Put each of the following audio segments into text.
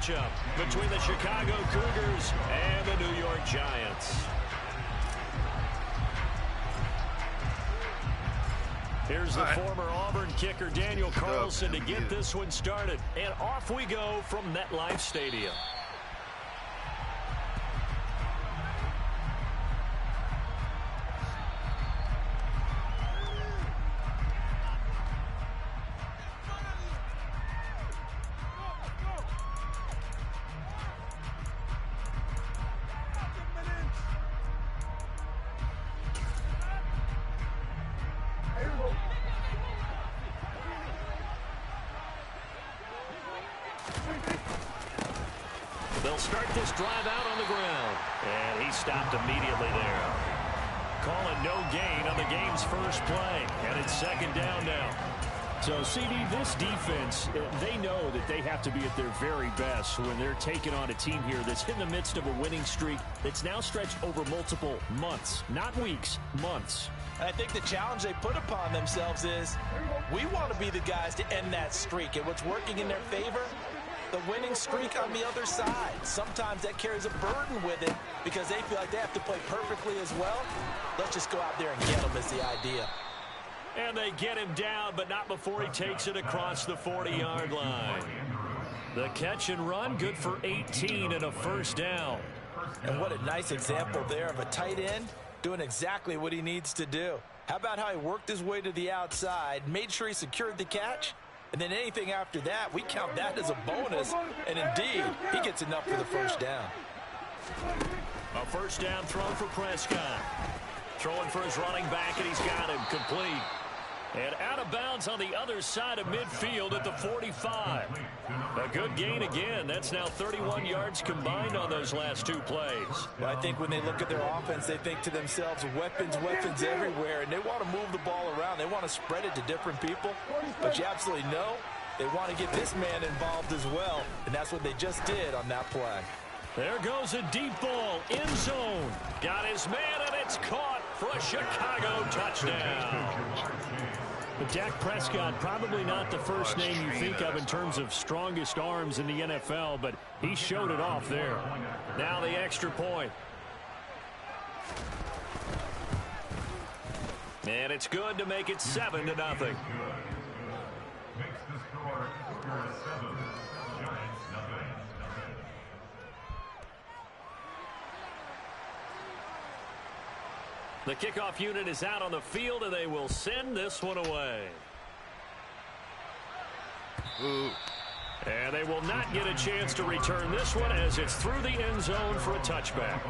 matchup between the Chicago Cougars and the New York Giants. Here's the former Auburn kicker, Daniel Carlson, to get this one started. And off we go from MetLife Stadium. They'll start this drive out on the ground. And he stopped immediately there. Calling no gain on the game's first play. And it's second down now. So, CD, this defense, they know that they have to be at their very best when they're taking on a team here that's in the midst of a winning streak that's now stretched over multiple months, not weeks, months. And I think the challenge they put upon themselves is we want to be the guys to end that streak. And what's working in their favor? The winning streak on the other side. Sometimes that carries a burden with it because they feel like they have to play perfectly as well. Let's just go out there and get them is the idea. And they get him down, but not before he takes it across the 40-yard line. The catch and run, good for 18 and a first down. And what a nice example there of a tight end doing exactly what he needs to do. How about how he worked his way to the outside, made sure he secured the catch, and then anything after that, we count that as a bonus. And indeed, he gets enough for the first down. A first down throw for Prescott. Throwing for his running back, and he's got him complete. And out of bounds on the other side of midfield at the 45. A good gain again. That's now 31 yards combined on those last two plays. Well, I think when they look at their offense, they think to themselves, weapons, weapons everywhere. And they want to move the ball around. They want to spread it to different people. But you absolutely know they want to get this man involved as well. And that's what they just did on that play. There goes a deep ball, end zone. Got his man, and it's caught for a Chicago touchdown. But Dak Prescott, probably not the first name you think of in terms of strongest arms in the NFL, but he showed it off there. Now the extra point. And it's good to make it 7-0. The kickoff unit is out on the field, and they will send this one away. And they will not get a chance to return this one as it's through the end zone for a touchback.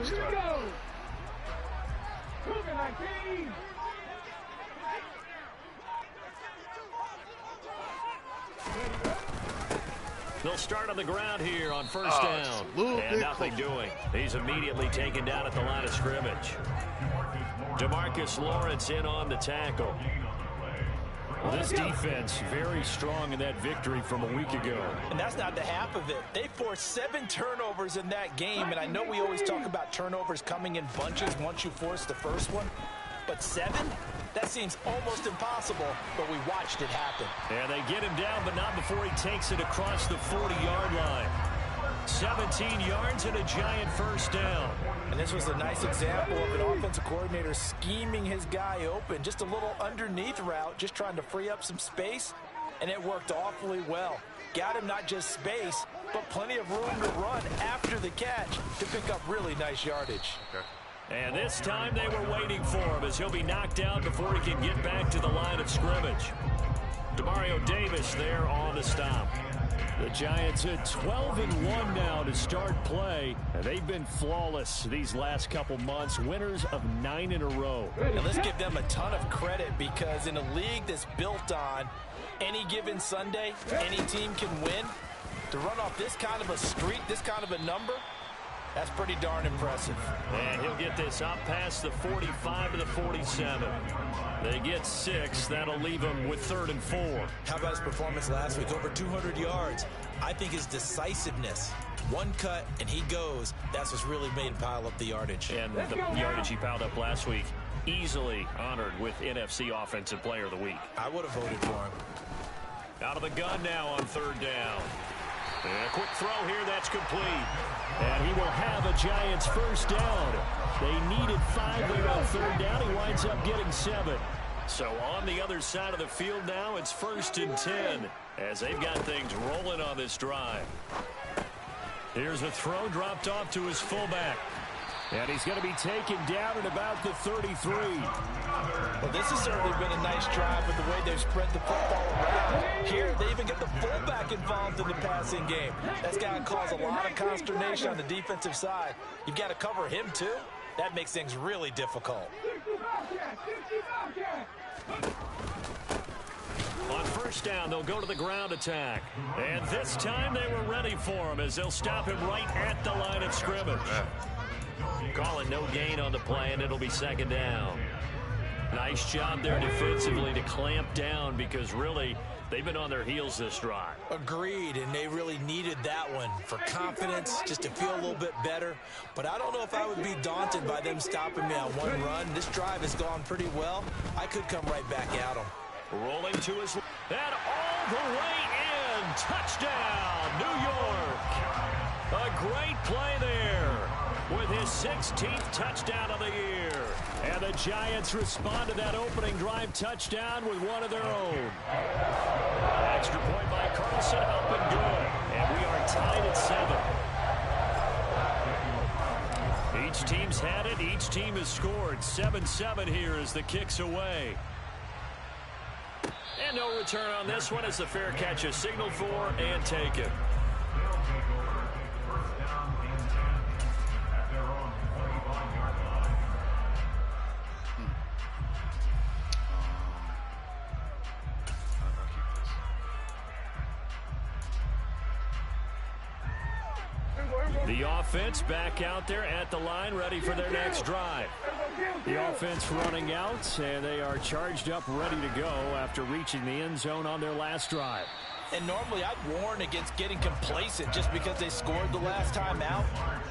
Here we go. Cougar 19. They'll start on the ground here on first down. And nothing doing. He's immediately taken down at the line of scrimmage. DeMarcus Lawrence in on the tackle. Well, this defense very strong in that victory from a week ago. And that's not the half of it. They forced 7 turnovers in that game, and I know we always talk about turnovers coming in bunches once you force the first one, but 7? That seems almost impossible, but we watched it happen. And they get him down, but not before he takes it across the 40-yard line. 17 yards and a giant first down. And this was a nice example of an offensive coordinator scheming his guy open. Just a little underneath route, just trying to free up some space, and it worked awfully well. Got him not just space, but plenty of room to run after the catch to pick up really nice yardage. Okay. And this time they were waiting for him as he'll be knocked out before he can get back to the line of scrimmage. Demario Davis there on the stop. The Giants at 12-1 now to start play. They've been flawless these last couple months, winners of 9 in a row. And let's give them a ton of credit because in a league that's built on any given Sunday, any team can win. To run off this kind of a streak, this kind of a number, that's pretty darn impressive. And he'll get this up past the 45 to the 47. They get 6. That'll leave him with 3rd and 4. How about his performance last week? Over 200 yards. I think his decisiveness, one cut and he goes, that's what's really made him pile up the yardage. And the yardage he piled up last week, easily honored with NFC Offensive Player of the Week. I would have voted for him. Out of the gun now on 3rd down. And a quick throw here, that's complete. And he will have a Giants first down. They needed 5 there on 3rd down. He winds up getting 7. So on the other side of the field now, it's 1st and 10 as they've got things rolling on this drive. Here's a throw dropped off to his fullback. And he's going to be taken down at about the 33. Well, this has certainly been a nice drive with the way they've spread the football around. Here, they even get the fullback involved in the passing game. That's got to cause a lot of consternation on the defensive side. You've got to cover him, too. That makes things really difficult. On 1st down, they'll go to the ground attack. And this time they were ready for him as they'll stop him right at the line of scrimmage. Calling no gain on the play, and it'll be 2nd down. Nice job there defensively to clamp down because really they've been on their heels this drive. Agreed, and they really needed that one for confidence, just to feel a little bit better. But I don't know if I would be daunted by them stopping me on one run. This drive has gone pretty well. I could come right back at them. Rolling to his and all the way in. Touchdown, New York. A great play there with his 16th touchdown of the year. And the Giants respond to that opening drive touchdown with one of their own. Extra point by Carlson, up and good. And we are tied at 7. Each team's had it. Each team has scored. 7-7 here as the kick's away. And no return on this one as the fair catch is signaled for and taken. The offense back out there at the line, ready for their next drive. The offense running out, and they are charged up, ready to go after reaching the end zone on their last drive. And normally I'd warn against getting complacent just because they scored the last time out.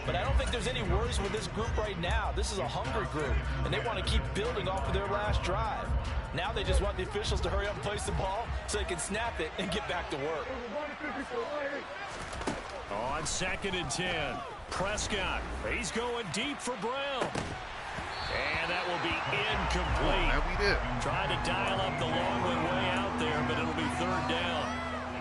But I don't think there's any worries with this group right now. This is a hungry group, and they want to keep building off of their last drive. Now they just want the officials to hurry up and place the ball so they can snap it and get back to work. On 2nd and 10, Prescott, he's going deep for Brown. And that will be incomplete. Yeah, we did. Trying to dial up the long one way out there, but it'll be 3rd down.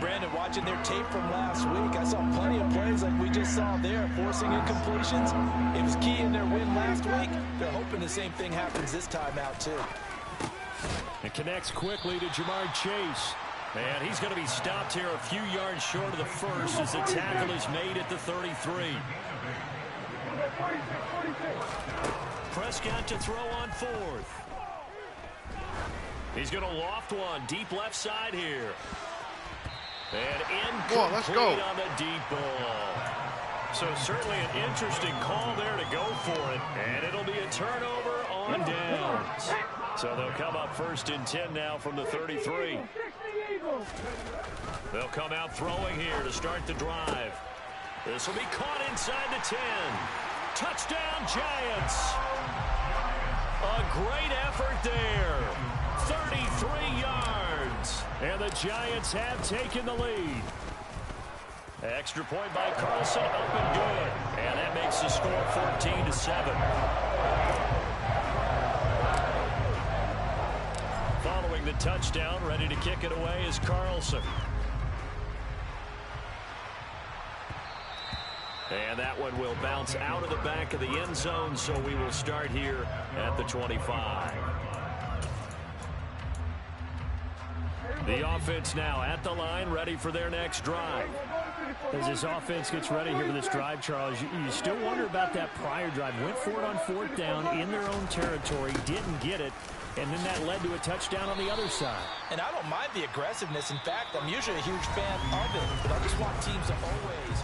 Brandon, watching their tape from last week, I saw plenty of plays like we just saw there, forcing incompletions. It was key in their win last week. They're hoping the same thing happens this time out, too. It connects quickly to Jamar Chase. And he's going to be stopped here a few yards short of the first as the tackle is made at the 33. Prescott to throw on 4th. He's going to loft one deep left side here. And incomplete let's go. On the deep ball. So certainly an interesting call there to go for it. And it'll be a turnover on downs. So they'll come up 1st and 10 now from the 33. They'll come out throwing here to start the drive. This will be caught inside the 10. Touchdown, Giants. A great effort there. 33 yards. And the Giants have taken the lead. Extra point by Carlson, up and good. And that makes the score 14-7. Following the touchdown, ready to kick it away is Carlson. And that one will bounce out of the back of the end zone, so we will start here at the 25. The offense now at the line, ready for their next drive. As this offense gets ready here for this drive, Charles, you still wonder about that prior drive. Went for it on 4th down in their own territory, didn't get it, and then that led to a touchdown on the other side. And I don't mind the aggressiveness. In fact, I'm usually a huge fan of it, but I just want teams to always...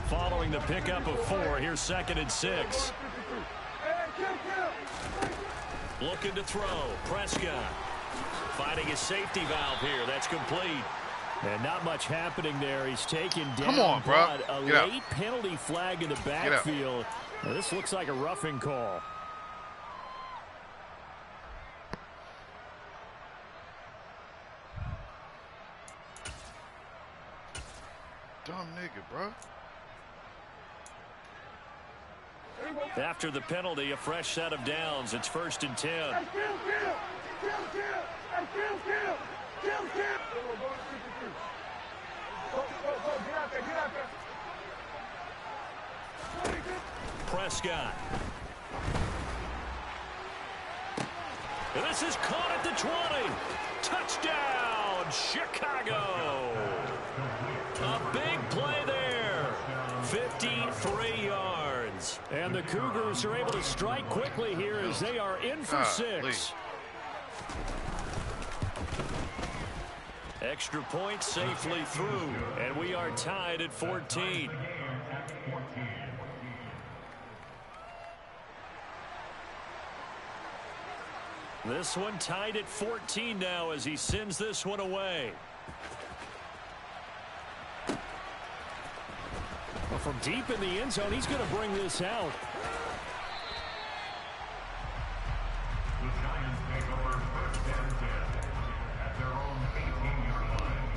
Following the pickup of 4, here's 2nd and 6. Looking to throw. Prescott finding his safety valve here. That's complete. And not much happening there. He's taken down. Come on, bro. A Get late penalty flag in the backfield. Now, this looks like a roughing call. Dumb nigga, bro. After the penalty, a fresh set of downs. It's 1st and 10. Prescott. And this is caught at the 20. Touchdown, Chicago. A big play there. 53 yards. And the Cougars are able to strike quickly here as they are in for 6. Extra point safely through, and we are tied at 14. This one tied at 14 now as he sends this one away. Well, from deep in the end zone, he's going to bring this out. The Giants take over 1st and 10 at their own 18-yard line.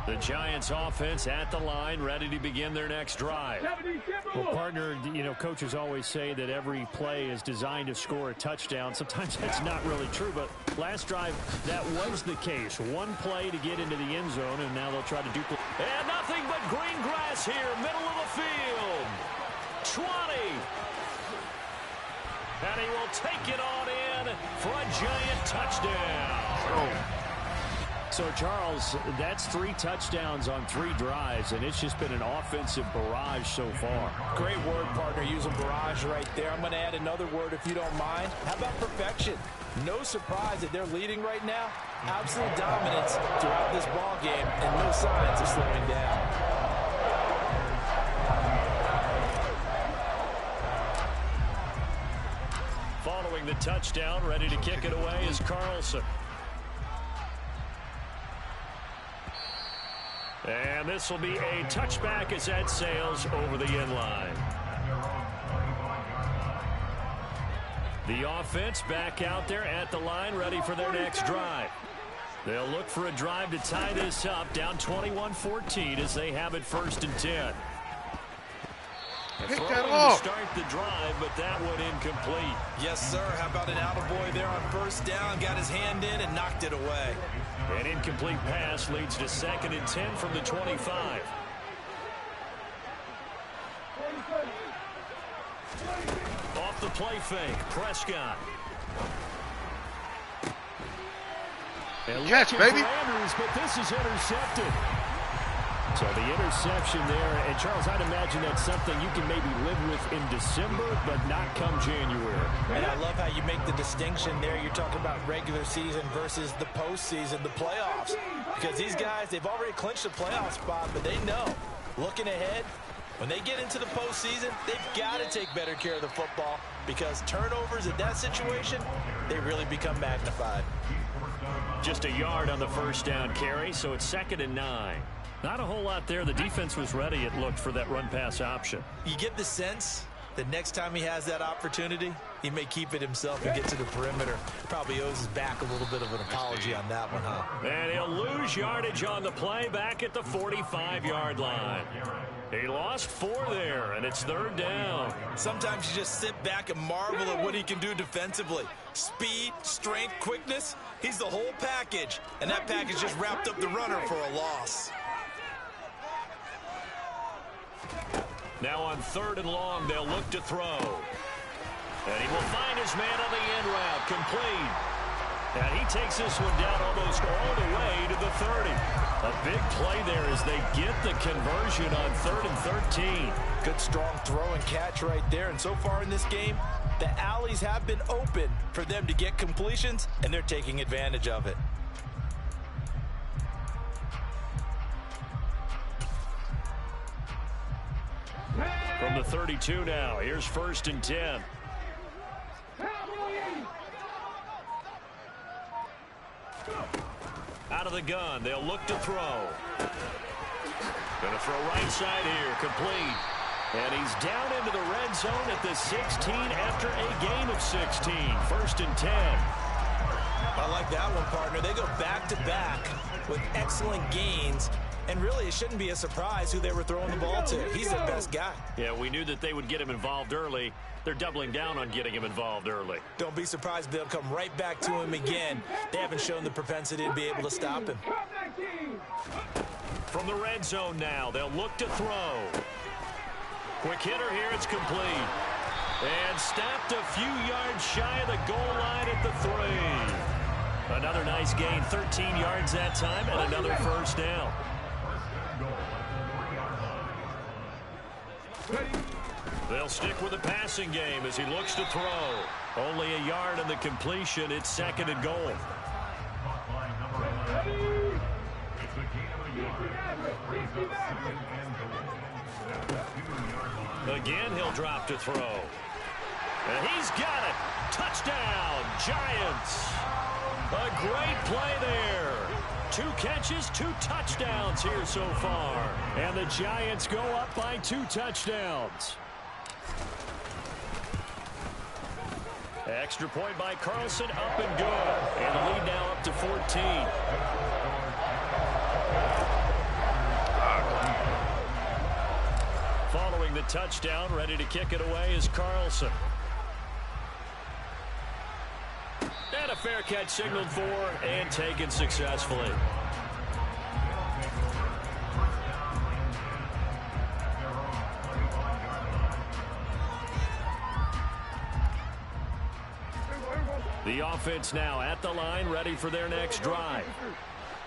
The Giants offense at the line, ready to begin their next drive. Well, partner, coaches always say that every play is designed to score a touchdown. Sometimes that's not really true, but last drive, that was the case. One play to get into the end zone, and now they'll try to duplicate. And nothing but green grass here, middle of the field. 20. And he will take it on in for a Giant touchdown. So, Charles, that's 3 touchdowns on 3 drives, and it's just been an offensive barrage so far. Great word, partner, using barrage right there. I'm going to add another word if you don't mind. How about perfection? No surprise that they're leading right now. Absolute dominance throughout this ball game, and no signs of slowing down. Following the touchdown, ready to kick it away is Carlson. And this will be a touchback as that sails over the end line. The offense back out there at the line, ready for their next drive. They'll look for a drive to tie this up, down 21-14 as they have it 1st and 10. Pick that off. To start the drive, but that one incomplete. Yes, sir. How about an attaboy there on 1st down? Got his hand in and knocked it away. An incomplete pass leads to 2nd and 10 from the 25. Off the play fake, Prescott. Catch, baby. Andrews, but this is intercepted. So the interception there, and Charles, I'd imagine that's something you can maybe live with in December, but not come January. And I love how you make the distinction there. You're talking about regular season versus the postseason, the playoffs. Because these guys, they've already clinched a playoff spot, but they know, looking ahead, when they get into the postseason, they've got to take better care of the football because turnovers in that situation, they really become magnified. Just a yard on the 1st down carry, so it's 2nd and 9. Not a whole lot there. The defense was ready, it looked, for that run-pass option. You get the sense that next time he has that opportunity, he may keep it himself and get to the perimeter. Probably owes his back a little bit of an apology on that one, huh? And he'll lose yardage on the play back at the 45-yard line. He lost 4 there, and it's 3rd down. Sometimes you just sit back and marvel at what he can do defensively. Speed, strength, quickness, he's the whole package. And that package just wrapped up the runner for a loss. Now on 3rd and long, they'll look to throw. And he will find his man on the end route, complete. And he takes this one down almost all the way to the 30. A big play there as they get the conversion on 3rd and 13. Good strong throw and catch right there. And so far in this game, the alleys have been open for them to get completions, and they're taking advantage of it. From the 32 now, here's 1st and 10. Out of the gun, they'll look to throw. Going to throw right side here, complete. And he's down into the red zone at the 16 after a gain of 16. 1st and 10. I like that one, partner. They go back-to-back with excellent gains. And really, it shouldn't be a surprise who they were throwing the ball to. He's their best guy. Yeah, we knew that they would get him involved early. They're doubling down on getting him involved early. Don't be surprised if they'll come right back to him again. They haven't shown the propensity to be able to stop him. From the red zone now, they'll look to throw. Quick hitter here, it's complete. And stopped a few yards shy of the goal line at the 3. Another nice gain, 13 yards that time, and another 1st down. They'll stick with the passing game as he looks to throw. Only a yard in the completion. It's 2nd and goal. Again, he'll drop to throw. And he's got it. Touchdown, Giants. A great play there. 2 catches, 2 touchdowns here so far. And the Giants go up by 2 touchdowns. Extra point by Carlson, up and good. And the lead now up to 14. Following the touchdown, ready to kick it away is Carlson. And a fair catch signaled for and taken successfully. The offense now at the line, ready for their next drive.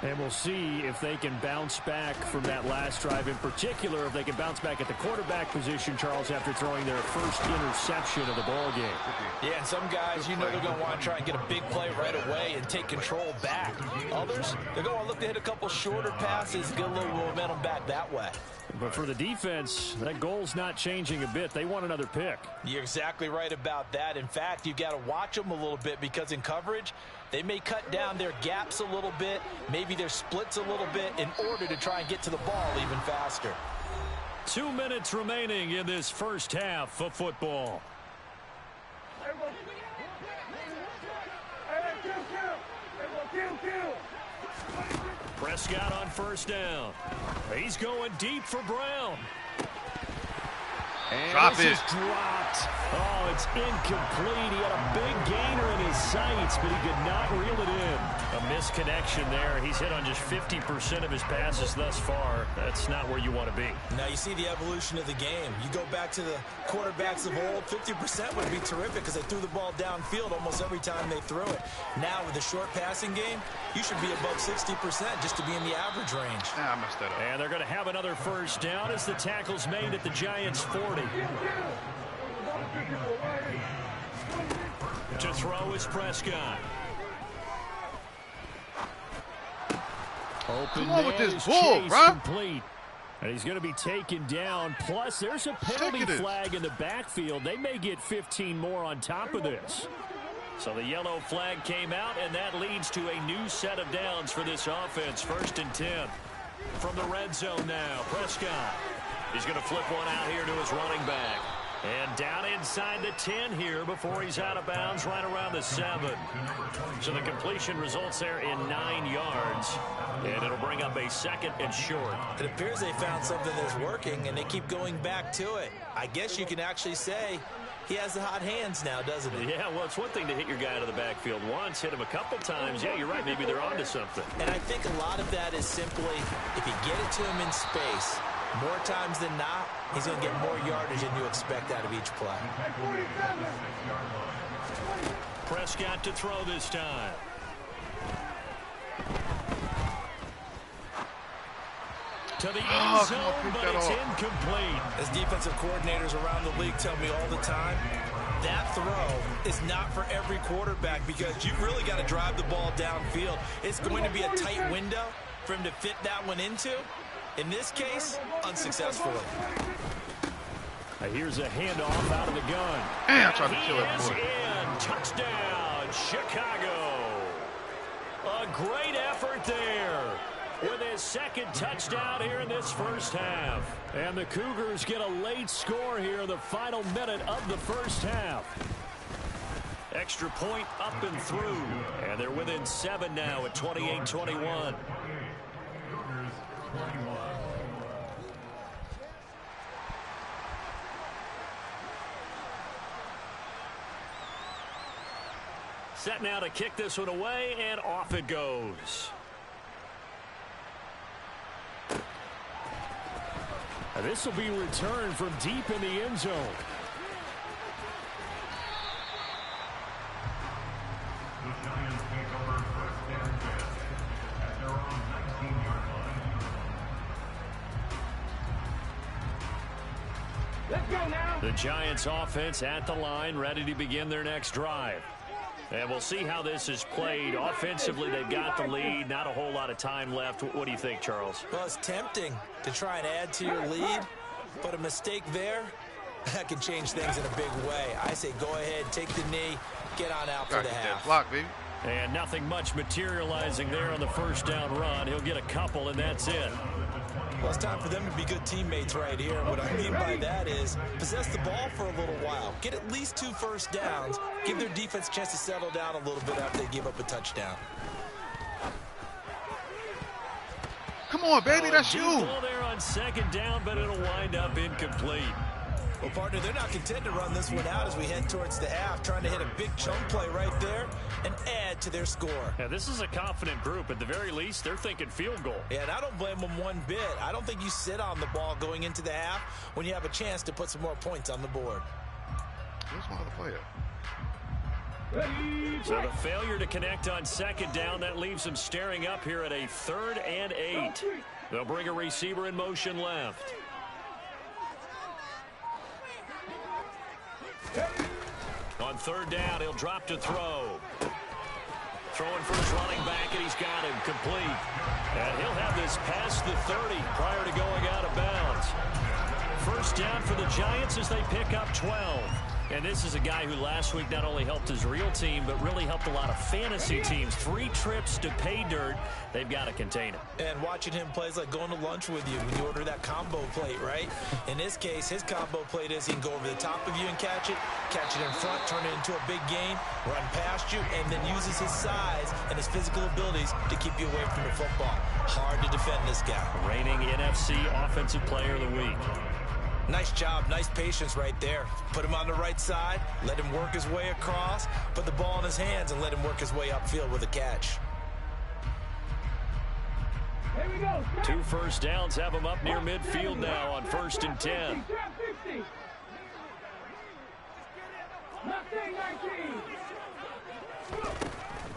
And we'll see if they can bounce back from that last drive in particular, if they can bounce back at the quarterback position, Charles, after throwing their first interception of the ball game. Yeah, some guys, you know they're going to want to try and get a big play right away and take control back. Others, they're going to look to hit a couple shorter passes, get a little momentum back that way. But for the defense, that goal's not changing a bit. They want another pick. You're exactly right about that. In fact, you've got to watch them a little bit because in coverage, they may cut down their gaps a little bit, maybe their splits a little bit in order to try and get to the ball even faster. 2 minutes remaining in this first half of football. Prescott on 1st down. He's going deep for Brown. And Drop this it. is dropped. Oh, it's incomplete. He had a big gainer in his sights, but he could not reel it in. A misconnection there. He's hit on just 50% of his passes thus far. That's not where you want to be. Now you see the evolution of the game. You go back to the quarterbacks of old, 50% would be terrific because they threw the ball downfield almost every time they threw it. Now with the short passing game, you should be above 60% just to be in the average range. Nah, I messed that up. And they're going to have another 1st down as the tackle's made at the Giants' 40. To throw is Prescott. Open Come on with man this is bull, Chase, bruh. complete. And he's going to be taken down. Plus, there's a penalty Sick of this. flag in the backfield. They may get 15 more on top of this. So the yellow flag came out, and that leads to a new set of downs for this offense. 1st and 10. From the red zone now, Prescott. He's going to flip one out here to his running back. And down inside the 10 here before he's out of bounds right around the 7. So the completion results there in 9 yards. And it'll bring up a 2nd and short. It appears they found something that's working, and they keep going back to it. I guess you can actually say he has the hot hands now, doesn't he? Yeah, well, it's one thing to hit your guy out of the backfield once, hit him a couple times. Yeah, you're right. Maybe they're onto something. And I think a lot of that is simply if you get it to him in space, more times than not, he's going to get more yardage than you expect out of each play. Prescott to throw this time. to the Oh, end come on, zone, pick but that it's off. incomplete. As defensive coordinators around the league tell me all the time, that throw is not for every quarterback because you've really got to drive the ball downfield. It's going to be a tight window for him to fit that one into. In this case, unsuccessfully. Here's a handoff out of the gun. Damn, I tried to He kill that is boy. in. Touchdown, Chicago. A great effort there with his second touchdown here in this first half. And the Cougars get a late score here in the final minute of the first half. Extra point up and through. And they're within 7 now at 28-21. Set now to kick this one away, and off it goes. This will be returned from deep in the end zone. The Giants take over first and 10 at their own 19-yard line. Let's go now. The Giants offense at the line, ready to begin their next drive. And we'll see how this is played. Offensively, they've got the lead. Not a whole lot of time left. What do you think, Charles? Well, it's tempting to try and add to your lead, but a mistake there, that can change things in a big way. I say go ahead, take the knee, get on out for Gotta the get that half. block, baby. And nothing much materializing there on the first down run. He'll get a couple, and that's it. Well, it's time for them to be good teammates right here. And what I mean by that is possess the ball for a little while. Get at least 2 first downs. Give their defense a chance to settle down a little bit after they give up a touchdown. Come on, baby, that's Deep you. ball there on second down, but it'll wind up incomplete. Well, partner, they're not content to run this one out as we head towards the half, trying to hit a big chunk play right there and add to their score. Yeah, this is a confident group. At the very least, they're thinking field goal. Yeah, and I don't blame them one bit. I don't think you sit on the ball going into the half when you have a chance to put some more points on the board. Where's my other player? So the failure to connect on second down, that leaves them staring up here at a 3rd and 8. They'll bring a receiver in motion left. On 3rd down, he'll drop to throw. Throwing for his running back, and he's got him complete. And he'll have this past the 30 prior to going out of bounds. First down for the Giants as they pick up 12. And this is a guy who last week not only helped his real team, but really helped a lot of fantasy teams. 3 trips to pay dirt. They've got to contain him. And watching him play is like going to lunch with you when you order that combo plate, right? In this case, his combo plate is he can go over the top of you and catch it in front, turn it into a big gain, run past you, and then uses his size and his physical abilities to keep you away from the football. Hard to defend this guy. Reigning NFC Offensive Player of the Week. Nice job, nice patience right there. Put him on the right side, let him work his way across, put the ball in his hands, and let him work his way upfield with a catch. Here we go. 2 first downs have him up near midfield now on 1st and 10.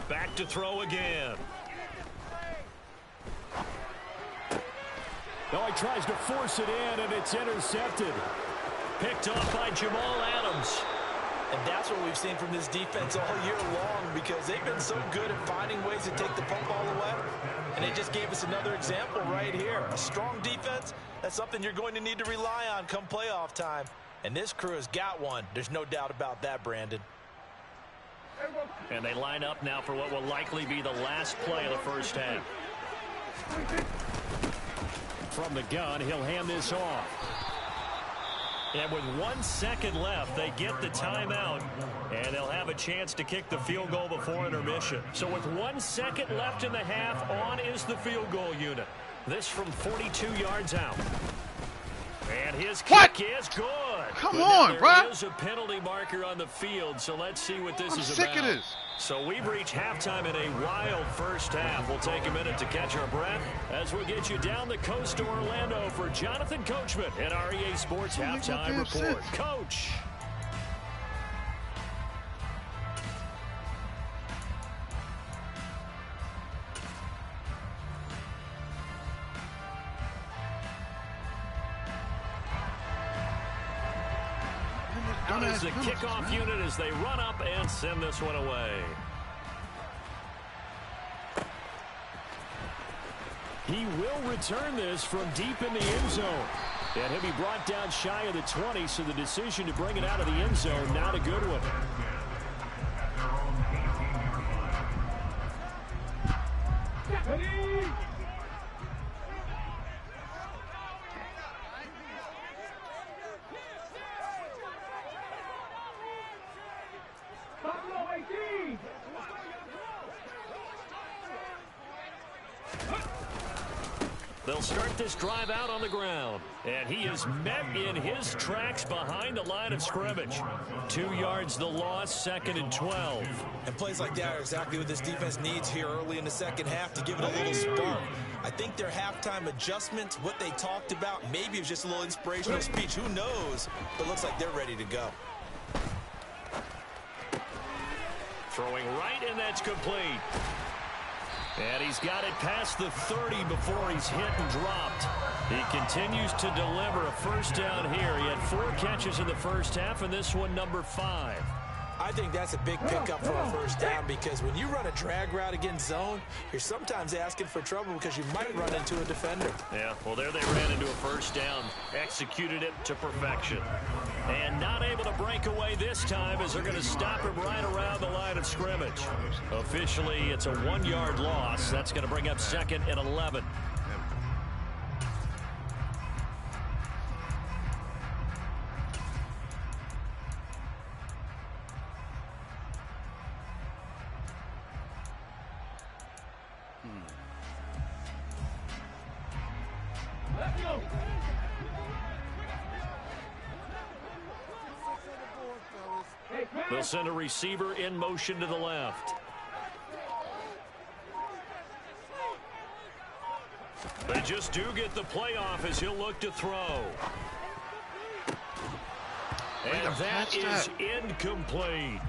Back to throw again. Now he tries to force it in, and it's intercepted. Picked off by Jamal Adams. And that's what we've seen from this defense all year long because they've been so good at finding ways to take the football away. And they just gave us another example right here. A strong defense, that's something you're going to need to rely on come playoff time. And this crew has got one. There's no doubt about that, Brandon. And they line up now for what will likely be the last play of the first half. From the gun, he'll hand this off. And with 1 second left, they get the timeout, and they'll have a chance to kick the field goal before intermission. So with 1 second left in the half, on is the field goal unit. This from 42 yards out. And his kick is good. Come But on, now bruh. there is a penalty marker on the field, so let's see what this I'm is sick about. of this. So we've reached halftime in a wild first half. We'll take a minute to catch our breath as we'll get you down the coast to Orlando for Jonathan Coachman and our EA Sports Halftime Report. Coach. out as the kickoff unit as they run up and send this one away. He will return this from deep in the end zone. And he'll be brought down shy of the 20, so the decision to bring it out of the end zone, not a good one. They'll start this drive out on the ground. And he is met in his tracks behind the line of scrimmage. 2 yards the loss, 2nd and 12. And plays like that are exactly what this defense needs here early in the second half to give it a little spark. I think their halftime adjustments, what they talked about, maybe it was just a little inspirational speech. Who knows? But it looks like they're ready to go. Throwing right, and that's complete. And he's got it past the 30 before he's hit and dropped. He continues to deliver a first down here. He had 4 catches in the first half, and this one number 5. I think that's a big pickup for a first down because when you run a drag route against zone, you're sometimes asking for trouble because you might run into a defender. Yeah, well, there they ran into a first down, executed it to perfection. And not able to break away this time as they're going to stop him right around the line of scrimmage. Officially, it's a 1-yard loss. That's going to bring up 2nd and 11. They'll send a receiver in motion to the left. They just do get the playoff as he'll look to throw. And that is incomplete.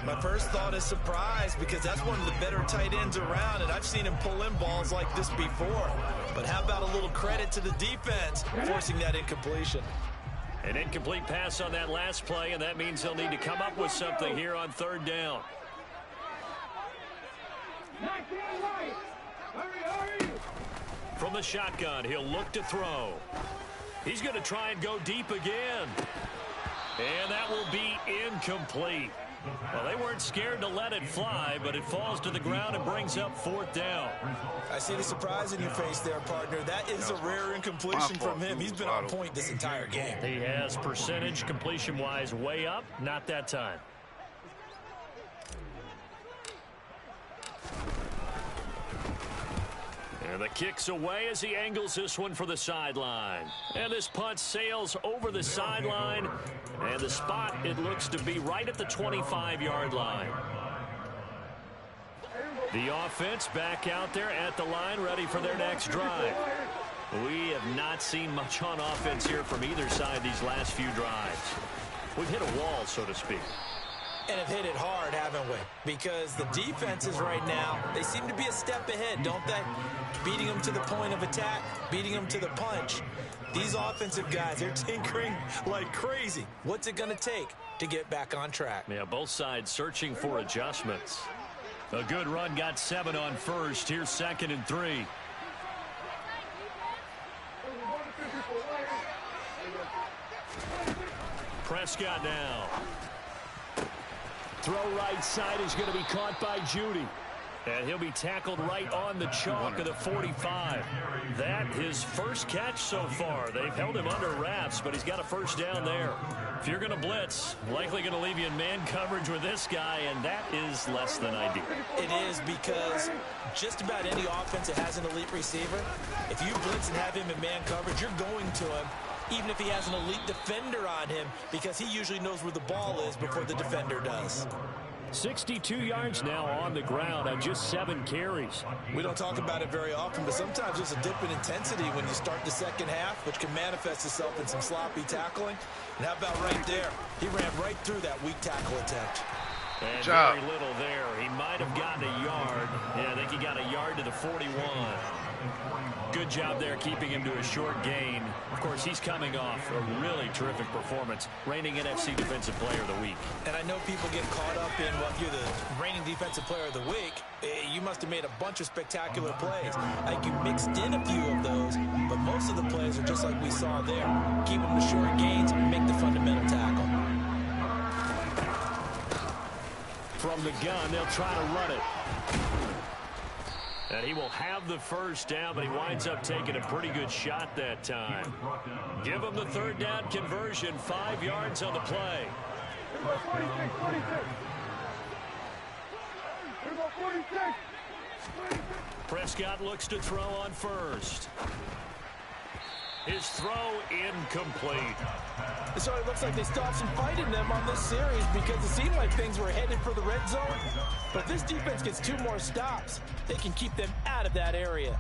My first thought is surprise because that's one of the better tight ends around, and I've seen him pull in balls like this before. But how about a little credit to the defense forcing that incompletion? An incomplete pass on that last play, and that means they'll need to come up with something here on 3rd down. From the shotgun, he'll look to throw. He's going to try and go deep again. And that will be incomplete. Well, they weren't scared to let it fly, but it falls to the ground and brings up 4th down. I see the surprise in your face there, partner. That is a rare incompletion from him. He's been on point this entire game. He has percentage completion-wise way up. Not that time. And the kick's away as he angles this one for the sideline. And this punt sails over the sideline. And the spot, it looks to be right at the 25-yard line. The offense back out there at the line, ready for their next drive. We have not seen much on offense here from either side these last few drives. We've hit a wall, so to speak. And have hit it hard, haven't we? Because the defenses right now, they seem to be a step ahead, don't they? Beating them to the point of attack, beating them to the punch. These offensive guys, they're tinkering like crazy. What's it going to take to get back on track? Yeah, both sides searching for adjustments. A good run, got 7 on first. Here's 2nd and 3. Prescott now. Throw right side is going to be caught by Judy. And he'll be tackled right on the chalk of the 45. That his first catch so far. They've held him under wraps, but he's got a first down there. If you're going to blitz, likely going to leave you in man coverage with this guy, and that is less than ideal. It is because just about any offense that has an elite receiver, if you blitz and have him in man coverage, you're going to him, even if he has an elite defender on him, because he usually knows where the ball is before the defender does. 62 yards now on the ground on just 7 carries. We don't talk about it very often, but sometimes there's a dip in intensity when you start the second half, which can manifest itself in some sloppy tackling. And how about right there? He ran right through that weak tackle attempt. And very little there. He might have gotten a yard. Yeah, I think he got a yard to the 41. Good job there keeping him to a short gain. Of course, he's coming off a really terrific performance, reigning NFC Defensive Player of the Week. And I know people get caught up in, well, you're the reigning Defensive Player of the Week. You must have made a bunch of spectacular plays. I think you mixed in a few of those, but most of the plays are just like we saw there. Keep them to short gains, make the fundamental tackle. From the gun, they'll try to run it. And he will have the first down, but he winds up taking a pretty good shot that time. Give him the third down conversion, 5 yards on the play. Prescott looks to throw on first. His throw incomplete. So it looks like they stopped some fight in them on this series because it seemed like things were headed for the red zone. But if this defense gets 2 more stops, they can keep them out of that area.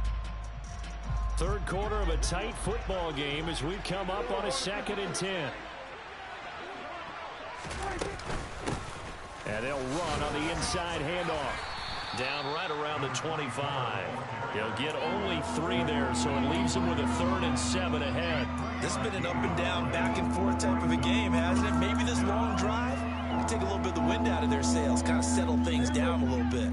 Third quarter of a tight football game as we come up on a 2nd and 10. And they'll run on the inside handoff. Down right around the 25. He'll get only 3 there, so it leaves him with a 3rd and 7 ahead. This has been an up and down, back and forth type of a game, hasn't it? Maybe this long drive will take a little bit of the wind out of their sails, kind of settle things down a little bit.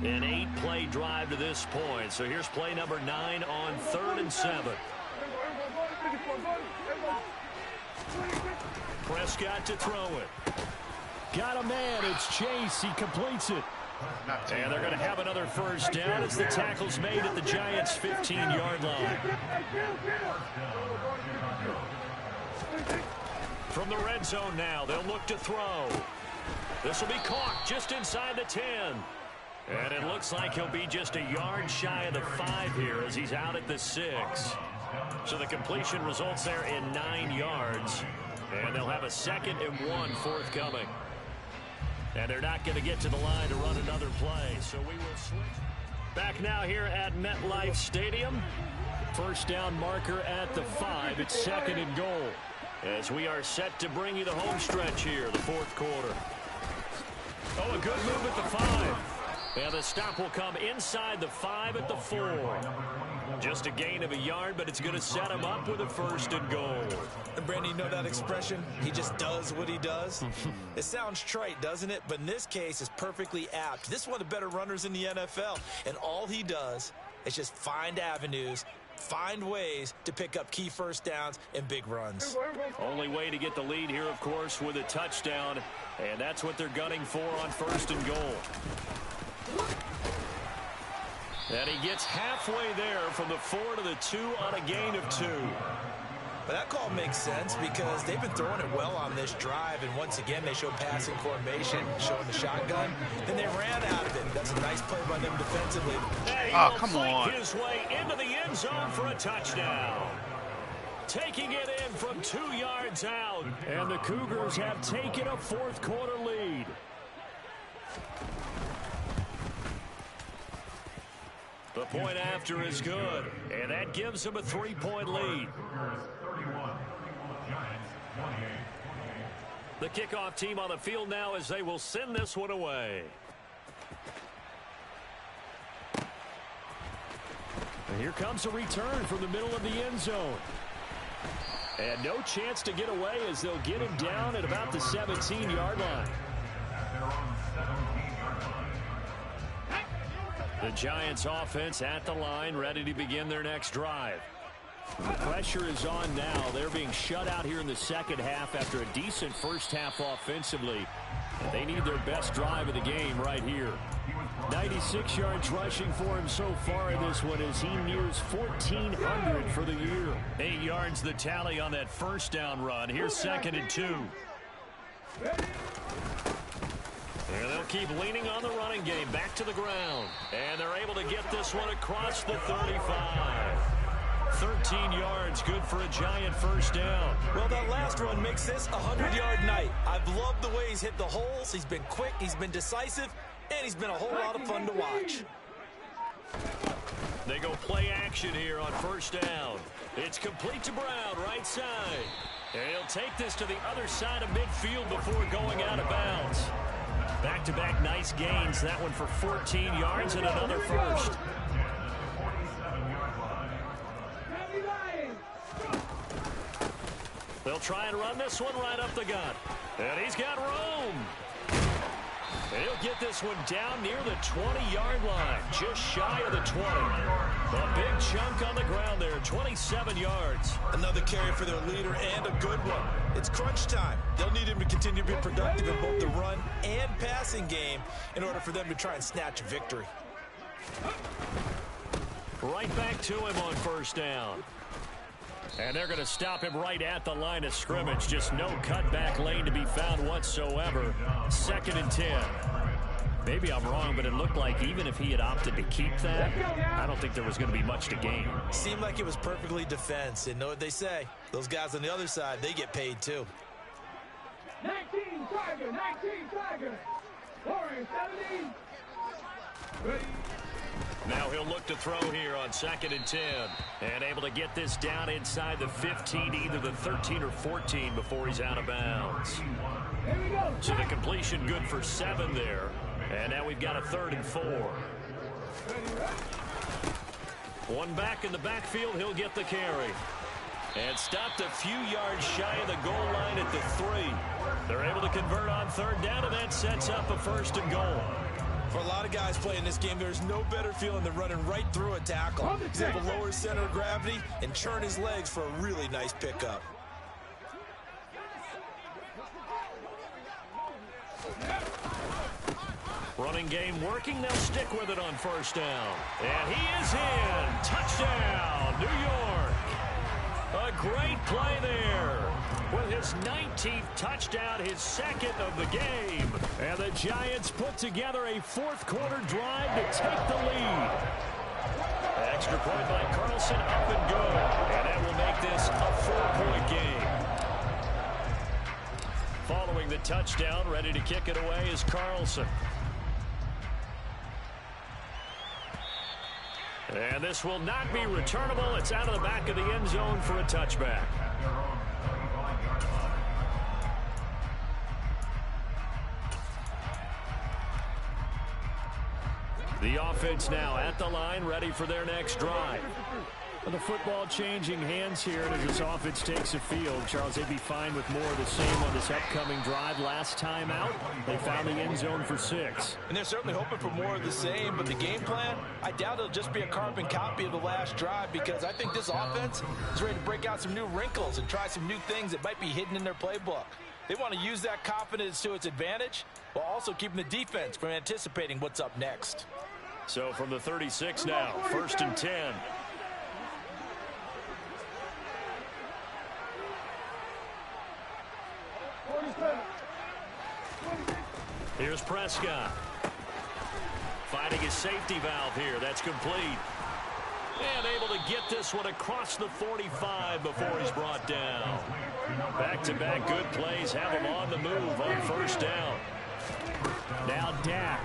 An 8-play drive to this point. So here's play number 9 on 3rd and 7. Prescott to throw it. Got a man. It's Chase. He completes it. And they're going to have another first down as the tackle's made at the Giants' 15-yard line. From the red zone now, they'll look to throw. This will be caught just inside the 10. And it looks like he'll be just a yard shy of the 5 here as he's out at the 6. So the completion results there in 9 yards. And they'll have a 2nd and 1 forthcoming. And they're not going to get to the line to run another play, so we will switch. Back now here at MetLife Stadium. First down marker at the 5. It's 2nd and goal. As we are set to bring you the home stretch here, the 4th quarter. Oh, a good move at the 5. And the stop will come inside the 5 at the 4. Just a gain of a yard, but it's going to set him up with a 1st and goal. And Brandon, you know that expression? He just does what he does. It sounds trite, doesn't it? But in this case, it's perfectly apt. This is one of the better runners in the NFL. And all he does is just find avenues, find ways to pick up key first downs and big runs. Only way to get the lead here, of course, with a touchdown. And that's what they're gunning for on 1st and goal. And he gets halfway there from the 4 to the 2 on a gain of 2. But that call makes sense because they've been throwing it well on this drive. And once again, they show passing formation, showing the shotgun. Then they ran out of it. That's a nice play by them defensively. Oh, come on. His way into the end zone for a touchdown. Taking it in from 2 yards out. And the Cougars have taken a 4th quarter lead. The point after is good, and that gives them a 3-point lead. The kickoff team on the field now as they will send this one away. And here comes a return from the middle of the end zone. And no chance to get away as they'll get him down at about the 17-yard line. The Giants offense at the line, ready to begin their next drive. The pressure is on now. They're being shut out here in the 2nd half after a decent first half offensively. They need their best drive of the game right here. 96 yards rushing for him so far in this one as he nears 1,400 for the year. 8 yards the tally on that first down run. Here's 2nd and 2. And they'll keep leaning on the running game back to the ground. And they're able to get this one across the 35. 13 yards, good for a Giant first down. Well, that last run makes this a 100-yard night. I've loved the way he's hit the holes. He's been quick, he's been decisive, and he's been a whole lot of fun to watch. They go play action here on first down. It's complete to Brown, right side. And he'll take this to the other side of midfield before going out of bounds. Back-to-back nice gains. That one for 14 yards and another first. They'll try and run this one right up the gut. And he's got room. He'll get this one down near the 20-yard line, just shy of the 20. A big chunk on the ground there, 27 yards. Another carry for their leader and a good one. It's crunch time. They'll need him to continue to be productive in both the run and passing game in order for them to try and snatch a victory. Right back to him on first down. And they're going to stop him right at the line of scrimmage. Just no cutback lane to be found whatsoever. 2nd and 10. Maybe I'm wrong, but it looked like even if he had opted to keep that, I don't think there was going to be much to gain. Seemed like it was perfectly defense. And know what they say. Those guys on the other side, they get paid too. 19 Tiger. Warriors 17. Ready. Now he'll look to throw here on 2nd and 10. And able to get this down inside the 15, either the 13 or 14 before he's out of bounds. So the completion good for 7 there. And now we've got a 3rd and 4. One back in the backfield, he'll get the carry. And stopped a few yards shy of the goal line at the 3. They're able to convert on 3rd down, and that sets up a 1st and goal. For a lot of guys playing this game, there's no better feeling than running right through a tackle. He's able to lower his center of gravity and churn his legs for a really nice pickup. Running game working. They'll stick with it on 1st down. And he is in. Touchdown, New York. A great play there. With his 19th touchdown, his 2nd of the game. And the Giants put together a 4th quarter drive to take the lead. Extra point by Carlson, up and good. And that will make this a 4-point game. Following the touchdown, ready to kick it away is Carlson. And this will not be returnable. It's out of the back of the end zone for a touchback. The offense now at the line, ready for their next drive. Well, the football changing hands here as this offense takes the field. Charles, they'd be fine with more of the same on this upcoming drive. Last time out, they found the end zone for 6. And they're certainly hoping for more of the same, but the game plan, I doubt it'll just be a carbon copy of the last drive, because I think this offense is ready to break out some new wrinkles and try some new things that might be hidden in their playbook. They want to use that confidence to its advantage while also keeping the defense from anticipating what's up next. So from the 36 now, 1st and 10. Here's Prescott. Finding his safety valve here. That's complete. And able to get this one across the 45 before he's brought down. Back-to-back good plays have him on the move on 1st down. Now Dak.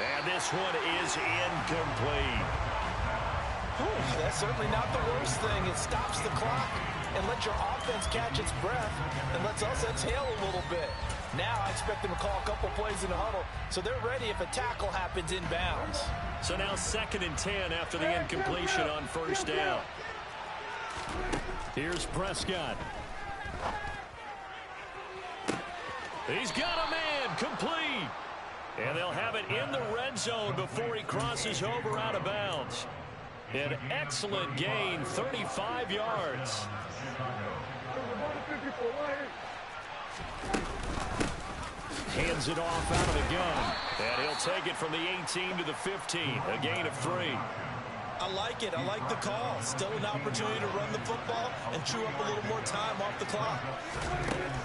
And this one is incomplete. That's certainly not the worst thing. It stops the clock and lets your offense catch its breath and lets us exhale a little bit. Now I expect them to call a couple plays in the huddle, so they're ready if a tackle happens inbounds. So now 2nd and 10 after the incompletion on 1st down. Here's Prescott. He's got a man, complete. And they'll have it in the red zone before he crosses over out of bounds. An excellent gain, 35 yards. Hands it off out of the gun. And he'll take it from the 18 to the 15, a gain of 3. I like it. I like the call. Still an opportunity to run the football and chew up a little more time off the clock.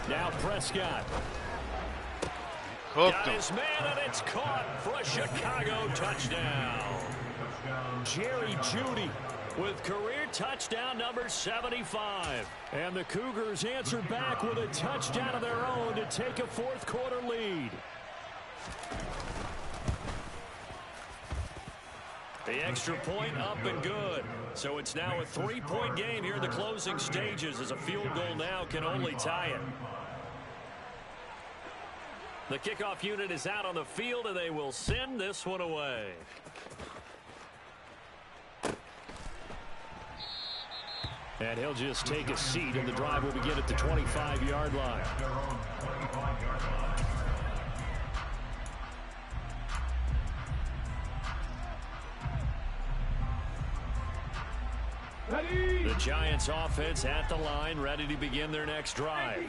Now Prescott. Got his man, and it's caught for a Chicago touchdown. Jerry Jeudy with career touchdown number 75. And the Cougars answer back with a touchdown of their own to take a 4th quarter lead. The extra point up and good. So it's now a 3-point game here in the closing stages, as a field goal now can only tie it. The kickoff unit is out on the field, and they will send this one away. And he'll just take a seat, and the drive will begin at the 25-yard line. Their own 25-yard line. The Giants offense at the line, ready to begin their next drive.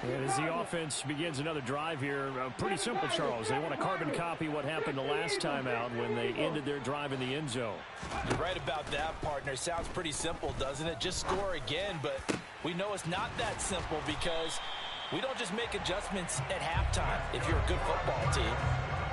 And as the offense begins another drive here, pretty simple, Charles. They want to carbon copy what happened the last time out when they ended their drive in the end zone. You're right about that, partner. Sounds pretty simple, doesn't it? Just score again, but we know it's not that simple because we don't just make adjustments at halftime if you're a good football team.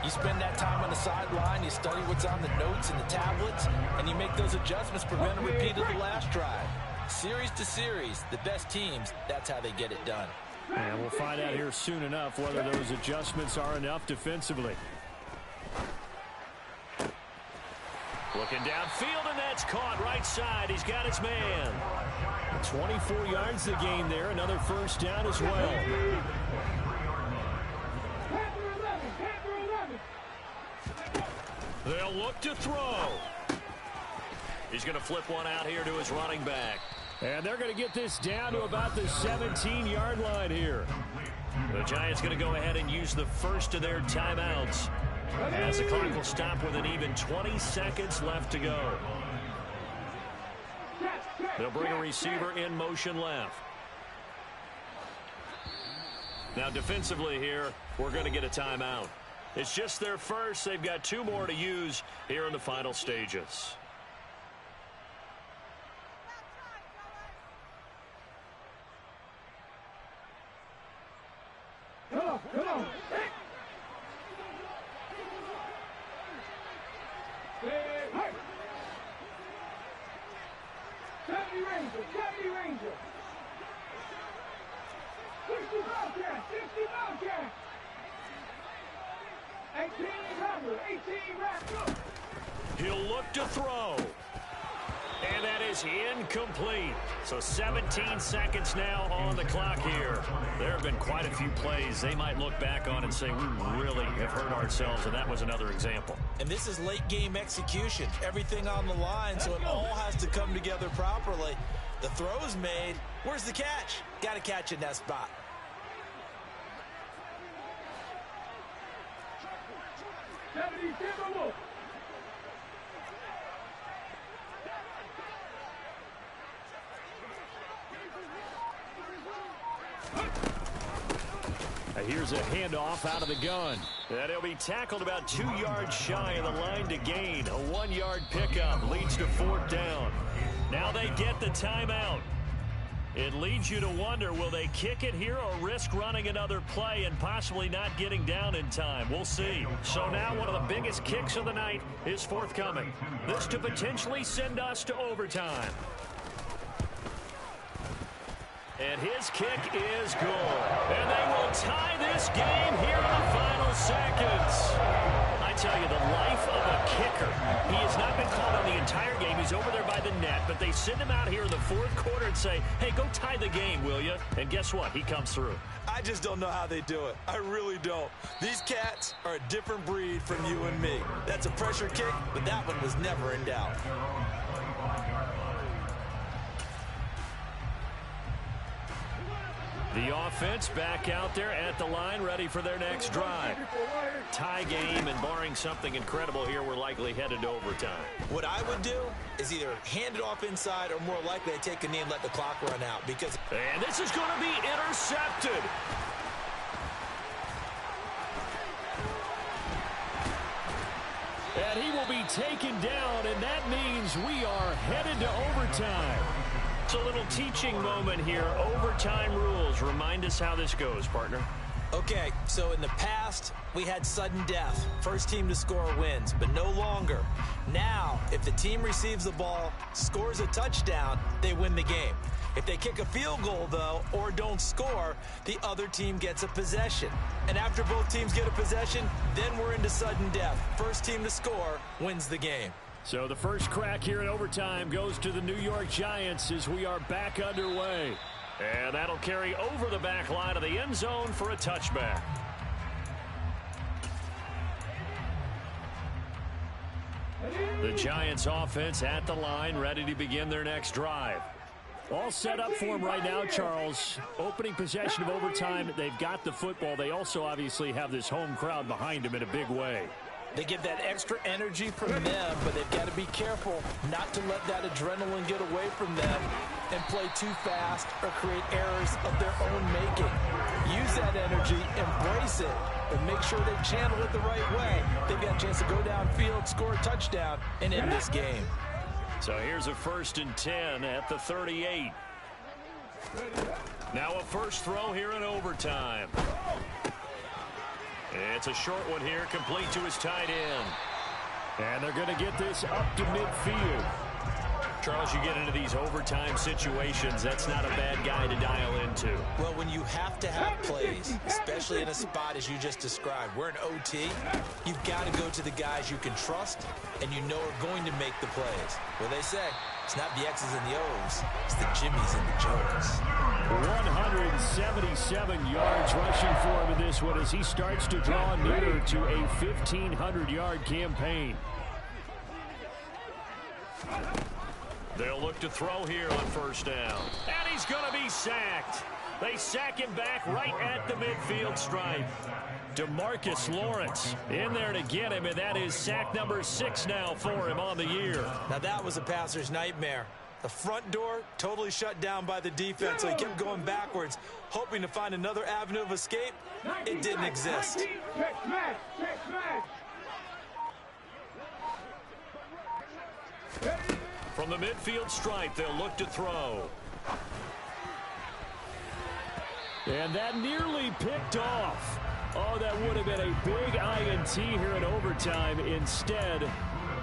You spend that time on the sideline, you study what's on the notes and the tablets, and you make those adjustments, prevent a repeat of the last drive. Series to series, the best teams, that's how they get it done. And we'll find out here soon enough whether those adjustments are enough defensively. Looking downfield, and that's caught right side. He's got his man. 24 yards the gain there. Another first down as well. They'll look to throw. He's going to flip one out here to his running back. And they're going to get this down to about the 17-yard line here. The Giants going to go ahead and use the first of their timeouts as the clock will stop with an even 20 seconds left to go. They'll bring a receiver in motion left. Now defensively here, we're going to get a timeout. It's just their first. They've got two more to use here in the final stages. Come on. Hey. 70 Ranger. 60 Bobcat. 18 wrap. He'll look to throw. And that is incomplete. So 17 seconds now on the clock here. There have been quite a few plays they might look back on and say, we really have hurt ourselves, and that was another example. And this is late game execution. Everything on the line, so it all has to come together properly. The throw's made. Where's the catch? Got to catch in that spot. Here's a handoff out of the gun. And he'll be tackled about 2 yards shy of the line to gain. A 1-yard pickup leads to fourth down. Now they get the timeout. It leads you to wonder, will they kick it here or risk running another play and possibly not getting down in time? We'll see. So now one of the biggest kicks of the night is forthcoming. This to potentially send us to overtime. And his kick is good. And they will tie this game here in the final seconds. I tell you, the life of a kicker. He has not been called on the entire game. He's over there by the net, but they send him out here in the fourth quarter and say, hey, go tie the game, will you? And guess what? He comes through. I just don't know how they do it. I really don't. These cats are a different breed from you and me. That's a pressure kick, but that one was never in doubt. The offense back out there at the line, ready for their next drive. Tie game, and barring something incredible here, we're likely headed to overtime. What I would do is either hand it off inside or more likely to take a knee and let the clock run out. Because and this is going to be intercepted. And he will be taken down, and that means we are headed to overtime. It's a little teaching moment here. Overtime rules. Remind us how this goes, partner. Okay, so in the past, we had sudden death. First team to score wins, but no longer. Now, if the team receives the ball, scores a touchdown, they win the game. If they kick a field goal, though, or don't score, the other team gets a possession. And after both teams get a possession, then we're into sudden death. First team to score wins the game. So the first crack here in overtime goes to the New York Giants as we are back underway. And that'll carry over the back line of the end zone for a touchback. The Giants offense at the line, ready to begin their next drive. All set up for him right now, Charles. Opening possession of overtime. They've got the football. They also obviously have this home crowd behind them in a big way. They get that extra energy from them, but they've got to be careful not to let that adrenaline get away from them and play too fast or create errors of their own making. Use that energy, embrace it, and make sure they channel it the right way. They've got a chance to go downfield, score a touchdown, and end this game. So here's a 1st and 10 at the 38. Now a first throw here in overtime. It's a short one here, complete to his tight end. And they're going to get this up to midfield. Charles, you get into these overtime situations, that's not a bad guy to dial into. Well, when you have to have plays, especially in a spot as you just described, we're in OT, you've got to go to the guys you can trust and you know are going to make the plays. Well, they say, it's not the X's and the O's, it's the Jimmies and the Joes. 177 yards rushing for him in this one as he starts to draw nearer to a 1,500-yard campaign. They'll look to throw here on first down. And he's going to be sacked. They sack him back right at the midfield stripe. DeMarcus Lawrence in there to get him, and that is sack number 6 now for him on the year. Now that was a passer's nightmare. The front door totally shut down by the defense, so he kept going backwards, hoping to find another avenue of escape. It didn't exist. From the midfield stripe, they'll look to throw. And that nearly picked off. Oh, that would have been a big INT here in overtime. Instead,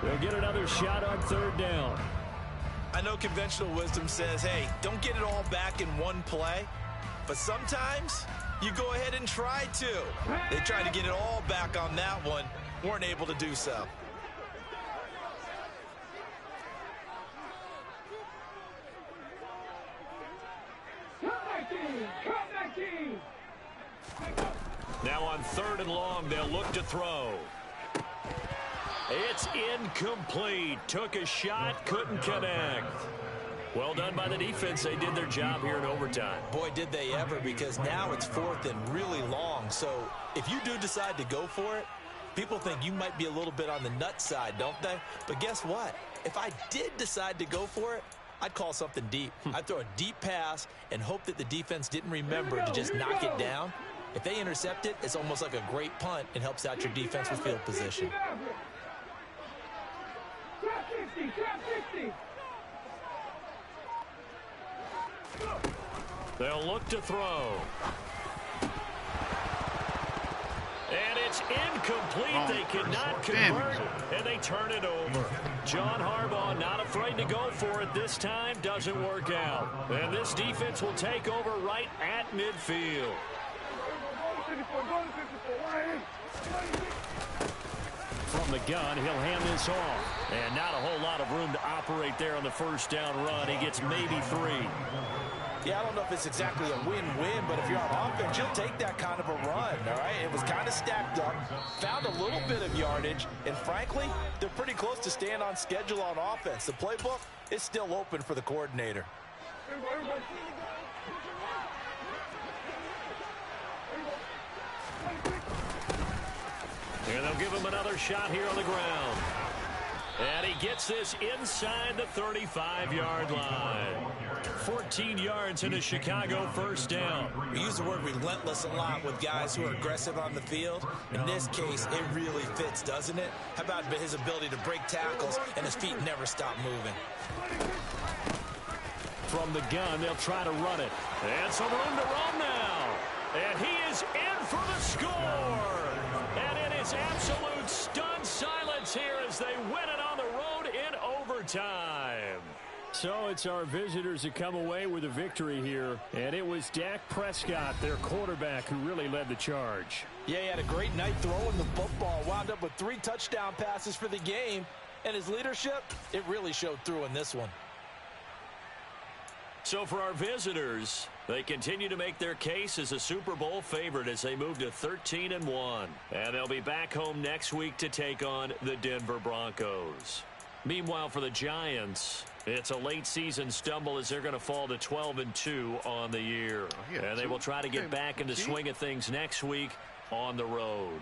they'll get another shot on 3rd down. I know conventional wisdom says, hey, don't get it all back in one play. But sometimes you go ahead and try to. They tried to get it all back on that one. Weren't able to do so. Now on 3rd and long, they'll look to throw. It's incomplete. Took a shot, couldn't connect. Well done by the defense. They did their job here in overtime. Boy, did they ever, because now it's 4th and really long. So if you do decide to go for it, people think you might be a little bit on the nut side, don't they? But guess what? If I did decide to go for it, I'd call something deep. I'd throw a deep pass and hope that the defense didn't remember to just knock it down. If they intercept it, it's almost like a great punt. It helps out your defense with field position. They'll look to throw. And it's incomplete. They cannot convert, and they turn it over. John Harbaugh not afraid to go for it this time. Doesn't work out. And this defense will take over right at midfield. From the gun, he'll hand this off. And not a whole lot of room to operate there on the first down run. He gets maybe 3. Yeah, I don't know if it's exactly a win-win, but if you're on offense, you'll take that kind of a run, all right? It was kind of stacked up, found a little bit of yardage, and frankly, they're pretty close to staying on schedule on offense. The playbook is still open for the coordinator. And they'll give him another shot here on the ground. And he gets this inside the 35-yard line. 14 yards in a Chicago first down. We use the word relentless a lot with guys who are aggressive on the field. In this case, it really fits, doesn't it? How about his ability to break tackles and his feet never stop moving? From the gun, they'll try to run it. And some room to run now. And he is in for the score. And it is absolute stunned silence here as they win it on the road in overtime. So it's our visitors that come away with a victory here. And it was Dak Prescott, their quarterback, who really led the charge. Yeah, he had a great night throwing the football. Wound up with 3 touchdown passes for the game. And his leadership, it really showed through in this one. So for our visitors, they continue to make their case as a Super Bowl favorite as they move to 13-1. And they'll be back home next week to take on the Denver Broncos. Meanwhile, for the Giants, It's a late season stumble as they're going to fall to 12-2 on the year. yeah, And they will try to get back in the swing of things next week on the road.